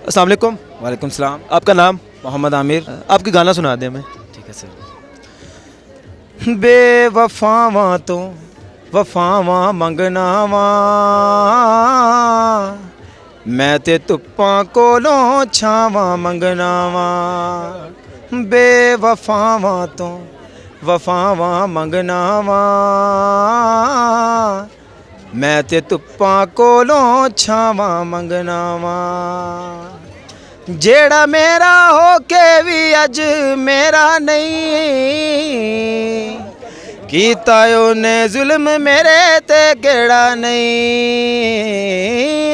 अस्सलाम वालेकुम। वालेकुम सलाम। आपका नाम? मोहम्मद आमिर। आपकी गाना सुना दें हमें। ठीक है सर। बेवफावां तो वफावां मंगना वा, मैं ते धुप्पां कोलों छावां मंगना वा। बेवफावां तो वफावां मंगना वा, मैं ते धुप्पां कोलों छावां मंगना वा। जेड़ा मेरा हो के भी अज मेरा नहीं, कीता उन्हें जुल्म मेरे ते केड़ा नहीं।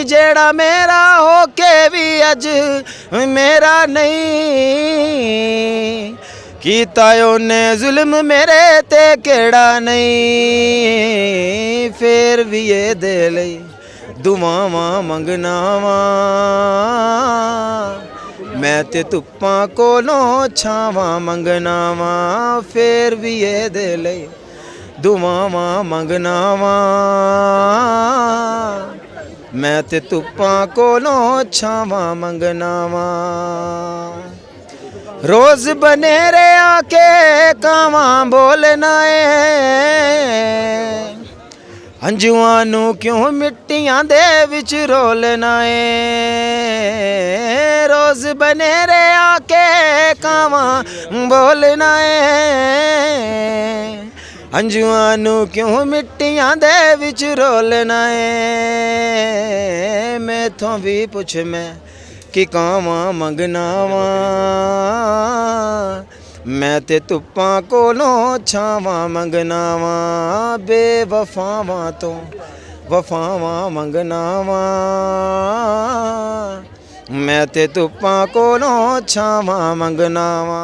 जेड़ा मेरा हो के भी अज मेरा नहीं, कीता उन्हें जुल्म मेरे ते केड़ा नहीं। फिर भी ये दे लई दुआवां मंगना वा, मैं ते धुप्पां कोलों छावां मंगना वा। फिर भी ये दे लई दुआवां मंगना वा, मैं ते धुप्पां कोलों छावां मंगना वा। रोज बनेरे आके कावां बोलना है, हंजुआं नू क्यों मिट्टियां दे विच रोलना है। रोज बनेरे आके कावां बोलना है, हंजुआं नू क्यों मिट्टियां दे विच रोलना है। मैथों भी पुछ मैं कि कावां मंगना वा, मैं ते धुप्पां कोलों छावां मंगना वा। बेवफावां तो वफावां मंगना वा, मैं ते धुप्पां कोलों छावां मंगना वा।